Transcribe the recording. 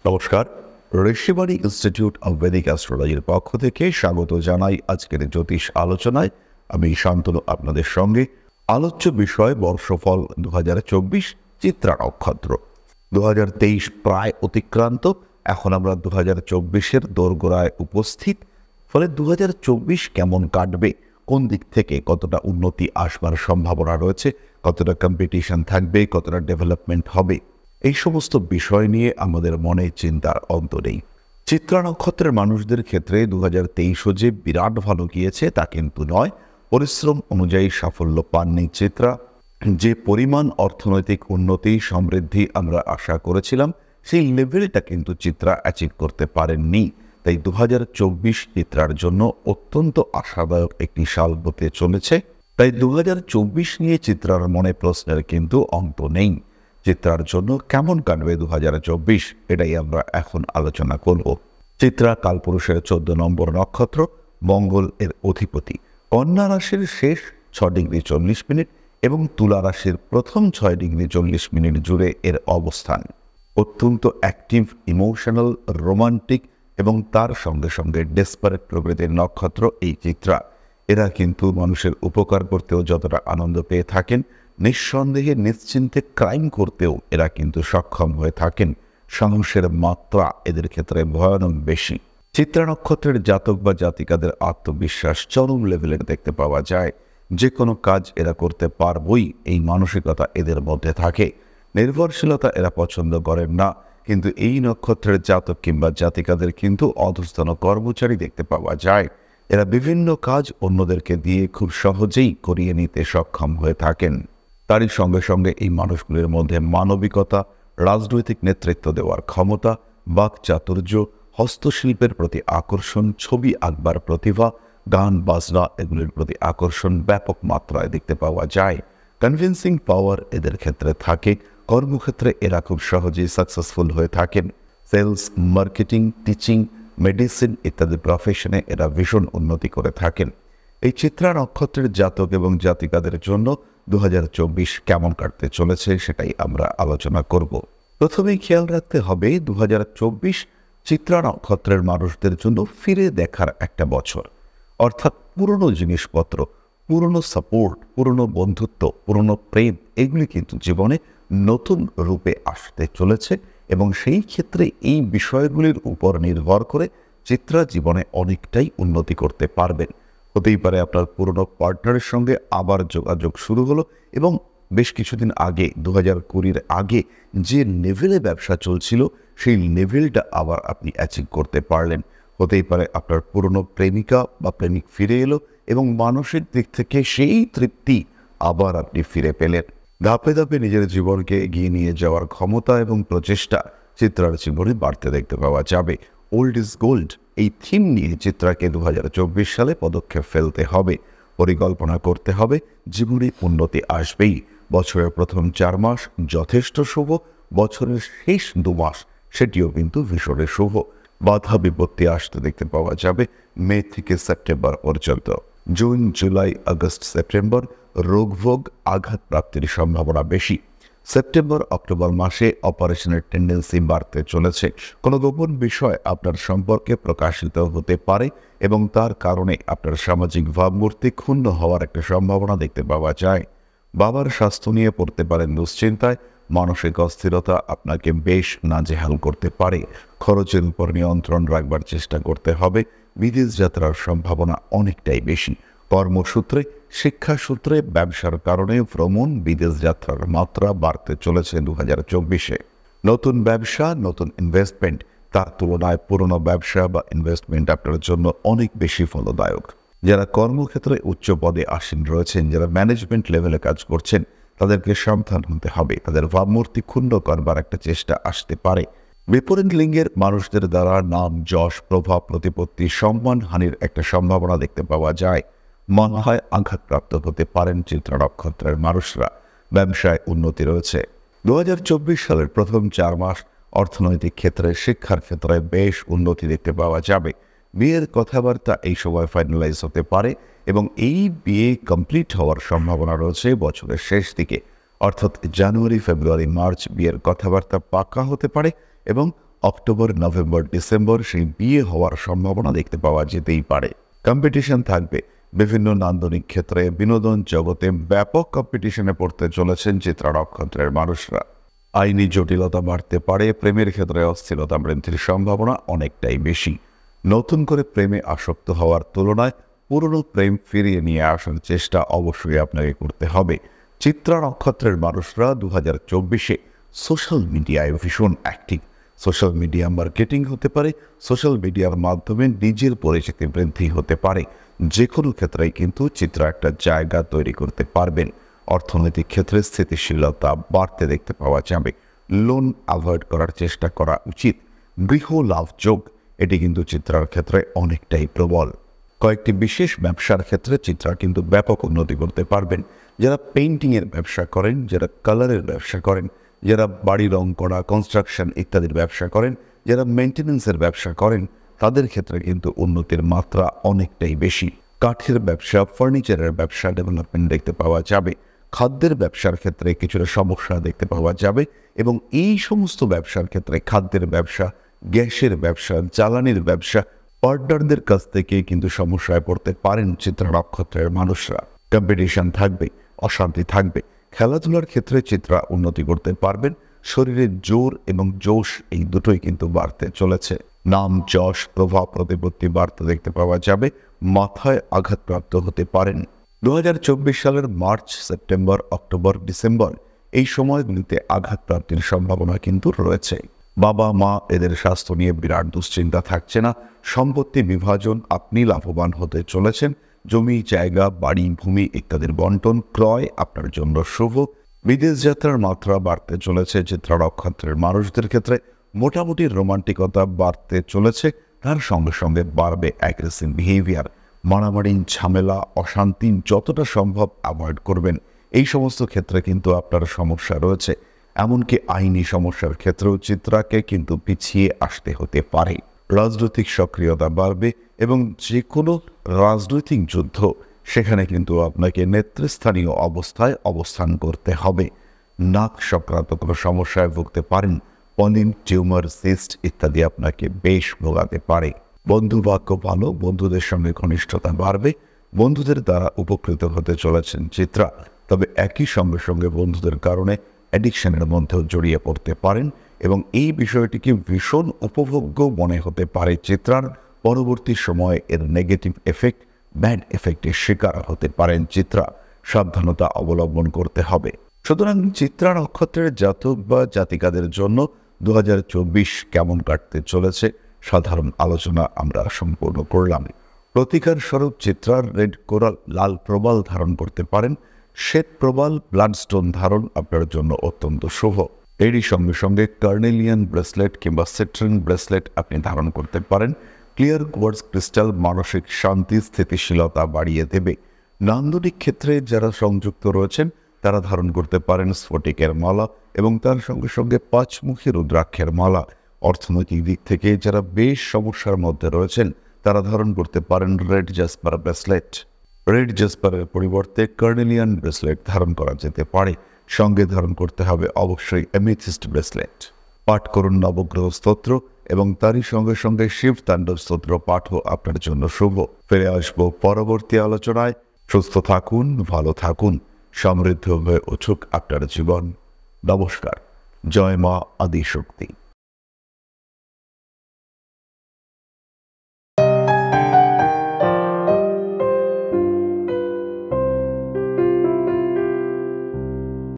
নমস্কার। Rishibani institute of Vedic অ্যাস্ট্রোলজির পক্ষ থেকে স্বাগত জানাই আজকের জ্যোতিষ আলোচনায়। আমি শান্তনু আপনাদের সঙ্গে। আলোচ্য বিষয় বর্ষফল 2024 চিত্রা নক্ষত্র। 2023 প্রায় অতিক্রান্ত, এখন আমরা 2024-এর দোরগোড়ায় উপস্থিত। ফলে 2024 কেমন কাটবে, কোন দিক থেকে কতটা উন্নতি আসবার সম্ভাবনা রয়েছে, কতটা কম্পিটিশন থাকবে, কতটা ডেভেলপমেন্ট হবে, এই সমস্ত বিষয় নিয়ে আমাদের মনে চিন্তার অন্ত নেই। চিত্রা নক্ষত্রের মানুষদের ক্ষেত্রে 2023 যে বিরাট ভালো গিয়েছে তা কিন্তু নয়। পরিশ্রম অনুযায়ী সাফল্য পাননি চিত্রা। যে পরিমাণ অর্থনৈতিক উন্নতি সমৃদ্ধি আমরা আশা করেছিলাম, সেই লেভেলটা কিন্তু চিত্রা অ্যাচিভ করতে পারেননি। তাই 2024 চিত্রার জন্য অত্যন্ত আশাদায়ক একটি সাল হতে চলেছে। তাই 2024 নিয়ে চিত্রার মনে প্রশ্নের কিন্তু অন্ত নেই। চিত্রার জন্য কেমন কাটবে 2024, এটাই আমরা এখন আলোচনা করব। চিত্রা কালপুরুষের 14 নম্বর নক্ষত্র, মঙ্গল এর অধিপতি। কন্যা রাশির শেষ 6 ডিগ্রি 40 মিনিট এবং তুলা রাশির প্রথম 6 ডিগ্রি 40 মিনিট জুড়ে এর অবস্থান। অত্যন্ত অ্যাক্টিভ, ইমোশনাল, রোমান্টিক এবং তার সঙ্গে সঙ্গে ডেসপারেট প্রকৃতির নক্ষত্র এই চিত্রা। এরা কিন্তু মানুষের উপকার করতেও যতটা আনন্দ পেয়ে থাকেন, নিঃসন্দেহে নিশ্চিন্তে ক্রাইম করতেও এরা কিন্তু সক্ষম হয়ে থাকেন। সাহসের মাত্রা এদের ক্ষেত্রে ভয়ানক বেশি। চিত্রা নক্ষত্রের জাতক বা জাতিকাদের আত্মবিশ্বাস চরম লেভেলের দেখতে পাওয়া যায়। যে কোনো কাজ এরা করতে পারবই, এই মানসিকতা এদের মধ্যে থাকে। নির্ভরশীলতা এরা পছন্দ করেন না, কিন্তু এই নক্ষত্রের জাতক কিংবা জাতিকাদের কিন্তু অধস্তন কর্মচারী দেখতে পাওয়া যায়। এরা বিভিন্ন কাজ অন্যদেরকে দিয়ে খুব সহজেই করিয়ে নিতে সক্ষম হয়ে থাকেন। তারই সঙ্গে সঙ্গে এই মানুষগুলির মধ্যে মানবিকতা, রাজনৈতিক নেতৃত্ব দেওয়ার ক্ষমতা, বাকচাতুর্য, হস্তশিল্পের প্রতি আকর্ষণ, ছবি আঁকবার প্রতিভা, গান বাজনা এগুলির প্রতি আকর্ষণ ব্যাপক মাত্রায় দেখতে পাওয়া যায়। কনভিন্সিং পাওয়ার এদের ক্ষেত্রে থাকে। কর্মক্ষেত্রে এরা খুব সহজেই সাকসেসফুল হয়ে থাকেন। সেলস, মার্কেটিং, টিচিং, মেডিসিন ইত্যাদি প্রফেশনে এরা ভীষণ উন্নতি করে থাকেন। এই চিত্রা নক্ষত্রের জাতক এবং জাতিকাদের জন্য 2024 কেমন কাটতে চলেছে সেটাই আমরা আলোচনা করব। প্রথমেই খেয়াল রাখতে হবে 2024 চিত্রা নক্ষত্রের মানুষদের জন্য ফিরে দেখার একটা বছর। অর্থাৎ পুরনো জিনিসপত্র, পুরনো সাপোর্ট, পুরনো বন্ধুত্ব, পুরনো প্রেম এগুলি কিন্তু জীবনে নতুন রূপে আসতে চলেছে এবং সেই ক্ষেত্রে এই বিষয়গুলির উপর নির্ভর করে চিত্রা জীবনে অনেকটাই উন্নতি করতে পারবেন। হতেই পারে আপনার পুরনো পার্টনারের সঙ্গে আবার যোগাযোগ শুরু হলো এবং বেশ কিছুদিন আগে 2020-র আগে যে লেভেলে ব্যবসা চলছিল সেই লেভেলটা আবার আপনি অ্যাচিভ করতে পারলেন। হতেই পারে আপনার পুরনো প্রেমিকা বা প্রেমিক ফিরে এলো এবং মানসিক দিক থেকে সেই তৃপ্তি আবার আপনি ফিরে পেলেন। ধাপে ধাপে নিজের জীবনকে এগিয়ে নিয়ে যাওয়ার ক্ষমতা এবং প্রচেষ্টা চিত্রার জীবনে বাড়তে দেখতে পাওয়া যাবে। ওল্ড ইজ গোল্ড এই থিম নিয়ে চিত্রাকে 2024 সালে পদক্ষেপ ফেলতে হবে, পরিকল্পনা করতে হবে। জীবনে উন্নতি আসবেই। বছরের প্রথম 4 মাস যথেষ্ট শুভ, বছরের শেষ 2 মাস সেটিও কিন্তু ভীষণ শুভ। বাধা বিপত্তি আসতে দেখতে পাওয়া যাবে মে থেকে সেপ্টেম্বর পর্যন্ত। জুন, জুলাই, আগস্ট, সেপ্টেম্বর রোগভোগ, আঘাত প্রাপ্তির সম্ভাবনা বেশি। সেপ্টেম্বর, অক্টোবর মাসে অপারেশনের টেন্ডেন্সি বাড়তে চলেছে। কোনো গোপন বিষয় আপনার সম্পর্কে প্রকাশিত হতে পারে এবং তার কারণে আপনার সামাজিক ভাবমূর্তি ক্ষুণ্ণ হওয়ার একটা সম্ভাবনা দেখতে পাওয়া যায়। বাবার স্বাস্থ্য নিয়ে পড়তে পারেন দুশ্চিন্তায়। মানসিক অস্থিরতা আপনাকে বেশ নাজেহাল করতে পারে। খরচের উপর নিয়ন্ত্রণ রাখবার চেষ্টা করতে হবে। বিদেশ যাত্রার সম্ভাবনা অনেকটাই বেশি। কর্মসূত্রে, শিক্ষাসূত্রে, ব্যবসার কারণে ভ্রমণ, বিদেশ যাত্রার মাত্রা বাড়তে চলেছে 2024-এ। নতুন ব্যবসা, নতুন ইনভেস্টমেন্ট, তার তুলনায় পুরনো ব্যবসা বা ইনভেস্টমেন্ট আপনার জন্য অনেক বেশি ফলদায়ক। যারা কর্মক্ষেত্রে উচ্চ পদে আসীন রয়েছেন, যারা ম্যানেজমেন্ট লেভেলে কাজ করছেন, তাদেরকে সাবধান হতে হবে। তাদের ভাবমূর্তি ক্ষুণ্ণ করবার একটা চেষ্টা আসতে পারে। বিপরীত লিঙ্গের মানুষদের দ্বারা নাম, যশ, প্রভাব, প্রতিপত্তি, সম্মান হানির একটা সম্ভাবনা দেখতে পাওয়া যায়। মনে হয় আঘাতপ্রাপ্ত হতে পারেন চিত্রা নক্ষত্রের মানুষরা। ব্যবসায় উন্নতি রয়েছে। 2024 সালের প্রথম 4 মাস অর্থনৈতিক ক্ষেত্রে, শিক্ষার ক্ষেত্রে বেশ উন্নতি দেখতে পাওয়া যাবে। বিয়ের কথাবার্তা এই সময় ফাইনালাইজ হতে পারে এবং এই বিয়ে কমপ্লিট হওয়ার সম্ভাবনা রয়েছে বছরের শেষ দিকে। অর্থাৎ জানুয়ারি, ফেব্রুয়ারি, মার্চ বিয়ের কথাবার্তা পাকা হতে পারে এবং অক্টোবর, নভেম্বর, ডিসেম্বর সেই বিয়ে হওয়ার সম্ভাবনা দেখতে পাওয়া যেতেই পারে। কম্পিটিশন থাকবে বিভিন্ন নান্দনিক ক্ষেত্রে, বিনোদন জগতে ব্যাপক কম্পিটিশনে পড়তে চলেছেন চিত্রা নক্ষত্রের মানুষরা। আইনি জটিলতা বাড়তে পারে, প্রেমের ক্ষেত্রে অস্থিরতা বৃদ্ধির সম্ভাবনা অনেকটাই বেশি। নতুন করে প্রেমে আসক্ত হওয়ার তুলনায় পুরনো প্রেম ফিরিয়ে নিয়ে আসার চেষ্টা অবশ্যই আপনাকে করতে হবে। চিত্রা নক্ষত্রের মানুষরা 2024-এ সোশ্যাল মিডিয়ায় ভীষণ অ্যাক্টিভ। সোশ্যাল মিডিয়া মার্কেটিং হতে পারে, সোশ্যাল মিডিয়ার মাধ্যমে নিজের পরিচিতি বৃদ্ধি হতে পারে। যে কোনো ক্ষেত্রেই কিন্তু চিত্রা একটা জায়গা তৈরি করতে পারবেন। অর্থনৈতিক ক্ষেত্রে স্থিতিশীলতা বাড়তে দেখতে পাওয়া যাবে। লোন অ্যাভয়েড করার চেষ্টা করা উচিত। গৃহ লাভ যোগ এটি কিন্তু চিত্রার ক্ষেত্রে অনেকটাই প্রবল। কয়েকটি বিশেষ ব্যবসার ক্ষেত্রে চিত্রা কিন্তু ব্যাপক উন্নতি করতে পারবেন। যারা পেইন্টিংয়ের ব্যবসা করেন, যারা কালারের ব্যবসা করেন, যারা বাড়ি রং করা, কনস্ট্রাকশন ইত্যাদির ব্যবসা করেন, যারা মেনটেন্যান্সের ব্যবসা করেন, তাদের ক্ষেত্রে কিন্তু উন্নতির মাত্রা অনেকটাই বেশি। কাঠের ব্যবসা, ফার্নিচারের ব্যবসা ডেভেলপমেন্ট দেখতে পাওয়া যাবে। খাদ্যের ব্যবসার ক্ষেত্রে কিছুটা সমস্যা দেখতে পাওয়া যাবে এবং এই সমস্ত ব্যবসার ক্ষেত্রে খাদ্যের ব্যবসা, গ্যাসের ব্যবসা, জ্বালানির ব্যবসা, পার্টনারদের কাছ থেকে কিন্তু সমস্যায় পড়তে পারেন চিত্রা নক্ষত্রের মানুষরা। কম্পিটিশন থাকবে, অশান্তি থাকবে। খেলাধুলার ক্ষেত্রে চিত্রা উন্নতি করতে পারবেন। শরীরের জোর এবং জোশ এই দুটোই কিন্তু বাড়তে চলেছে। নাম, যশ, প্রভাব, প্রতিপত্তি বাড়তে দেখতে পাওয়া যাবে। মাথায় আঘাতপ্রাপ্ত হতে পারেন। 2024 সালের মার্চ, সেপ্টেম্বর, অক্টোবর, ডিসেম্বর এই সময়গুলিতে আঘাতপ্রাপ্তির সম্ভাবনা কিন্তু রয়েছে। বাবা মা এদের স্বাস্থ্য নিয়ে বিরাট দুশ্চিন্তা থাকছে না। সম্পত্তি বিভাজন, আপনি লাভবান হতে চলেছেন। জমি, জায়গা, বাড়ি, ভূমি ইত্যাদির বন্টন, ক্রয় আপনার জন্য শুভ। বিদেশ যাত্রার মাত্রা বাড়তে চলেছে চিত্রা নক্ষত্রের মানুষদের ক্ষেত্রে। মোটামুটি রোমান্টিকতা বাড়তে চলেছে, তার সঙ্গে সঙ্গে বাড়বে অ্যাগ্রেসিভ বিহেভিয়ার। মারামারি, ঝামেলা, অশান্তি যতটা সম্ভব অ্যাভয়েড করবেন। এই সমস্ত ক্ষেত্রে কিন্তু আপনার সমস্যা রয়েছে। এমনকি আইনি সমস্যার ক্ষেত্রেও চিত্রাকে কিন্তু পিছিয়ে আসতে হতে পারে। রাজনৈতিক সক্রিয়তা বাড়বে এবং যে কোনো রাজনৈতিক যুদ্ধ সেখানে কিন্তু আপনাকে নেতৃস্থানীয় অবস্থায় অবস্থান করতে হবে। নাক সংক্রান্ত কোনো সমস্যায় ভুগতে পারেন। পলিন, টিউমার, সিস্ট ইত্যাদি আপনাকে বেশ ভোগাতে পারে। বন্ধু ভাগ্য ভালো, বন্ধুদের সঙ্গে ঘনিষ্ঠতা বাড়বে। বন্ধুদের দ্বারা উপকৃত হতে চলেছেন চিত্রা। তবে একই সঙ্গে সঙ্গে বন্ধুদের কারণে অ্যাডিকশনের মধ্যেও জড়িয়ে পড়তে পারেন এবং এই বিষয়টিকে ভীষণ উপভোগ্য মনে হতে পারে চিত্রার। পরবর্তী সময়ে এর নেগেটিভ এফেক্ট, ব্যাড এফেক্টের শিকার হতে পারেন চিত্রা। সাবধানতা অবলম্বন করতে হবে। সুতরাং চিত্রা নক্ষত্রের জাতক বা জাতিকাদের জন্য 2024 কেমন কাটতে চলেছে সাধারণ আলোচনা আমরা সম্পূর্ণ করলাম। প্রতিকার স্বরূপ চিত্রার রেড কোরাল, লাল প্রবাল ধারণ করতে পারেন। শ্বেত প্রবাল, ব্লাডস্টোন ধারণ আপনার জন্য অত্যন্ত শুভ। এরই সঙ্গে সঙ্গে কার্নেলিয়ান ব্রেসলেট কিংবা সিট্রিন ব্রেসলেট আপনি ধারণ করতে পারেন। ক্লিয়ার কোয়ার্টজ ক্রিস্টাল মানসিক শান্তি, স্থিতিশীলতা বাড়িয়ে দেবে। নান্দনিক ক্ষেত্রে যারা সংযুক্ত রয়েছেন তারা ধারণ করতে পারেন স্ফটিকের মালা এবং তার সঙ্গে সঙ্গে পাঁচমুখী রুদ্রাক্ষের মালা। অর্থনৈতিক দিক থেকে যারা বেশ সমস্যার মধ্যে রয়েছেন তারা ধারণ করতে পারেন রেড জাসপার ব্রেসলেট। রেড জাসপারের পরিবর্তে কার্নেলিয়ান ব্রেসলেট ধারণ করা যেতে পারে। সঙ্গে ধারণ করতে হবে অবশ্যই অ্যামেথিস্ট ব্রেসলেট। পাঠ করুন নবগ্রহ স্তোত্র এবং তারই সঙ্গে সঙ্গে শিব তাণ্ডব স্তোত্র পাঠও আপনার জন্য শুভ। ফিরে আসবো পরবর্তী আলোচনায়। সুস্থ থাকুন, ভালো থাকুন, সমৃদ্ধ হয়ে উঠুক আপনার জীবন। নমস্কার। জয় মা আদিশক্তি।